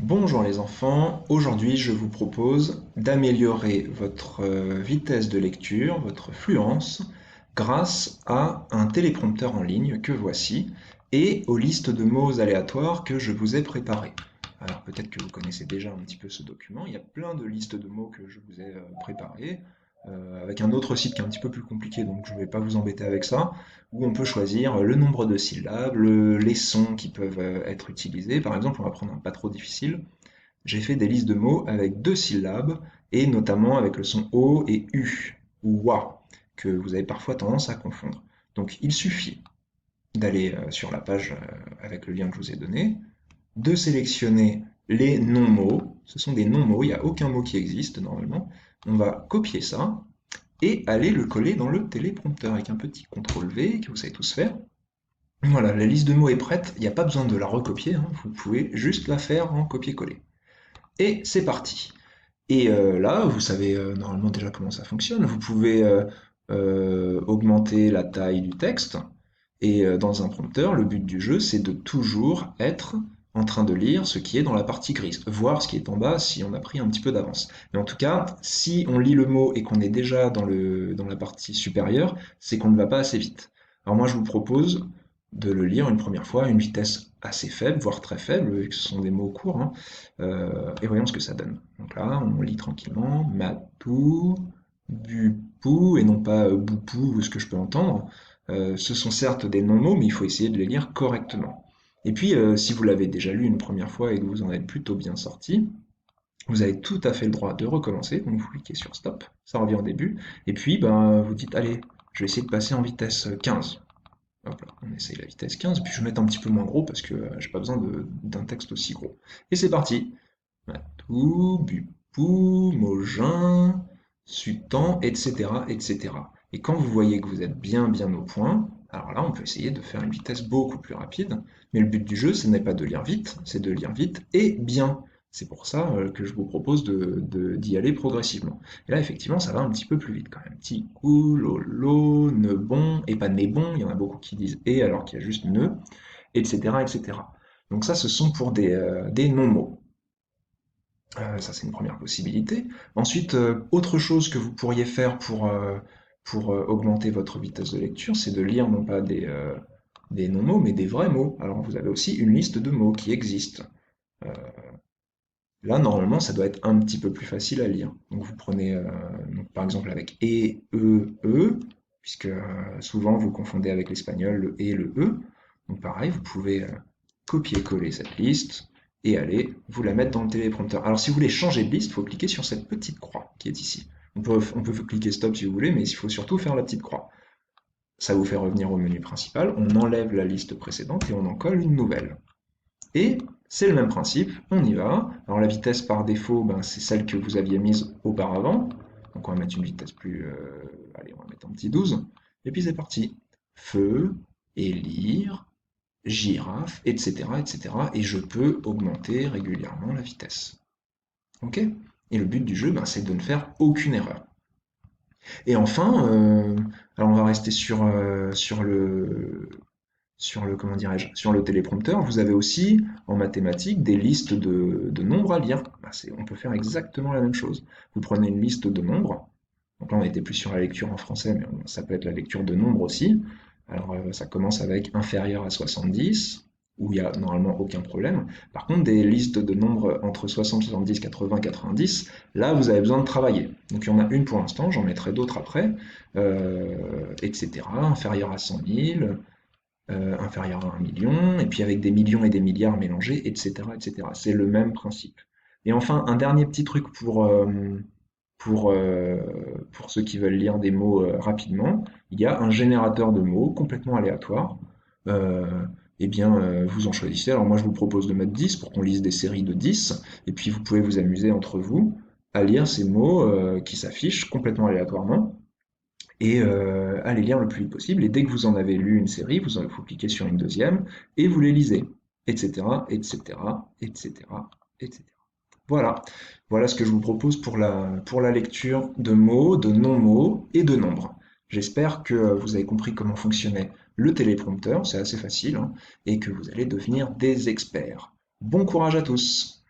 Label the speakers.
Speaker 1: Bonjour les enfants, aujourd'hui je vous propose d'améliorer votre vitesse de lecture, votre fluence, grâce à un téléprompteur en ligne que voici et aux listes de mots aléatoires que je vous ai préparées. Alors peut-être que vous connaissez déjà un petit peu ce document, il y a plein de listes de mots que je vous ai préparées, avec un autre site qui est un petit peu plus compliqué donc je ne vais pas vous embêter avec ça, où on peut choisir le nombre de syllabes, les sons qui peuvent être utilisés. Par exemple, on va prendre un pas trop difficile. J'ai fait des listes de mots avec deux syllabes, et notamment avec le son O et U, ou WA, que vous avez parfois tendance à confondre. Donc il suffit d'aller sur la page avec le lien que je vous ai donné, de sélectionner les non-mots. Ce sont des non-mots, il n'y a aucun mot qui existe normalement. On va copier ça et aller le coller dans le téléprompteur avec un petit CTRL V que vous savez tous faire. Voilà, la liste de mots est prête, il n'y a pas besoin de la recopier, hein, vous pouvez juste la faire en copier-coller. Et c'est parti. Et là, vous savez normalement déjà comment ça fonctionne. Vous pouvez augmenter la taille du texte. Et dans un prompteur, le but du jeu, c'est de toujours être en train de lire ce qui est dans la partie grise, voir ce qui est en bas si on a pris un petit peu d'avance. Mais en tout cas, si on lit le mot et qu'on est déjà dans la partie supérieure, c'est qu'on ne va pas assez vite. Alors moi, je vous propose de le lire une première fois à une vitesse assez faible, voire très faible, vu que ce sont des mots courts, hein, et voyons ce que ça donne. Donc là, on lit tranquillement Matou, Bupou, et non pas Boupou, ou ce que je peux entendre. Ce sont certes des non-mots, mais il faut essayer de les lire correctement. Et puis, si vous l'avez déjà lu une première fois et que vous en êtes plutôt bien sorti, vous avez tout à fait le droit de recommencer. Donc vous cliquez sur Stop, ça revient au début, et puis ben, vous dites, allez, je vais essayer de passer en vitesse 15. Hop là, on essaye la vitesse 15, puis je vais mettre un petit peu moins gros parce que j'ai pas besoin d'un texte aussi gros. Et c'est parti. Matou, Bupou, Mogin, Sutan, etc., etc. Et quand vous voyez que vous êtes bien au point, alors là, on peut essayer de faire une vitesse beaucoup plus rapide. Mais le but du jeu, ce n'est pas de lire vite, c'est de lire vite et bien. C'est pour ça que je vous propose d'y aller progressivement. Et là, effectivement, ça va un petit peu plus vite quand même. Ticou, lolo, ne bon, et pas né bon, il y en a beaucoup qui disent et alors qu'il y a juste ne, etc., etc. Donc ça, ce sont pour des non-mots. Ça, c'est une première possibilité. Ensuite, autre chose que vous pourriez faire pour augmenter votre vitesse de lecture, c'est de lire non pas des non-mots, mais des vrais mots. Alors, vous avez aussi une liste de mots qui existent. Euh, Là, normalement, ça doit être un petit peu plus facile à lire. Donc, vous prenez, donc, par exemple, avec e, puisque souvent vous confondez avec l'espagnol le et et le e. Donc, pareil, vous pouvez copier-coller cette liste et aller vous la mettre dans le téléprompteur. Alors, si vous voulez changer de liste, il faut cliquer sur cette petite croix qui est ici. On peut cliquer stop si vous voulez, mais il faut surtout faire la petite croix. Ça vous fait revenir au menu principal, on enlève la liste précédente et on en colle une nouvelle. Et c'est le même principe, on y va. Alors la vitesse par défaut, ben, c'est celle que vous aviez mise auparavant. Donc on va mettre une vitesse plus... allez, on va mettre un petit 12. Et puis c'est parti. Feu, élire, girafe, etc., etc. Et je peux augmenter régulièrement la vitesse. Ok? Et le but du jeu, ben, c'est de ne faire aucune erreur. Et enfin, alors on va rester sur le comment dirais-je, sur le téléprompteur. Vous avez aussi en mathématiques des listes de nombres à lire. Ben, on peut faire exactement la même chose. Vous prenez une liste de nombres. Donc là, on n'était plus sur la lecture en français, mais ça peut être la lecture de nombres aussi. Alors, ça commence avec inférieur à 70, où il n'y a normalement aucun problème. Par contre, des listes de nombres entre 60, 70, 80, 90, là, vous avez besoin de travailler. Donc, il y en a une pour l'instant, j'en mettrai d'autres après, etc. Inférieur à 100 000, inférieur à 1 million, et puis avec des millions et des milliards mélangés, etc., etc. C'est le même principe. Et enfin, un dernier petit truc pour ceux qui veulent lire des mots rapidement, il y a un générateur de mots complètement aléatoire. Euh, eh bien, vous en choisissez. Alors moi, je vous propose de mettre 10 pour qu'on lise des séries de 10, et puis vous pouvez vous amuser entre vous à lire ces mots qui s'affichent complètement aléatoirement et à les lire le plus vite possible. Et dès que vous en avez lu une série, vous cliquez sur une deuxième et vous les lisez, etc., etc., etc., etc. Voilà, voilà ce que je vous propose pour la lecture de mots, de non-mots et de nombres. J'espère que vous avez compris comment fonctionnait le téléprompteur, c'est assez facile, hein, et que vous allez devenir des experts. Bon courage à tous!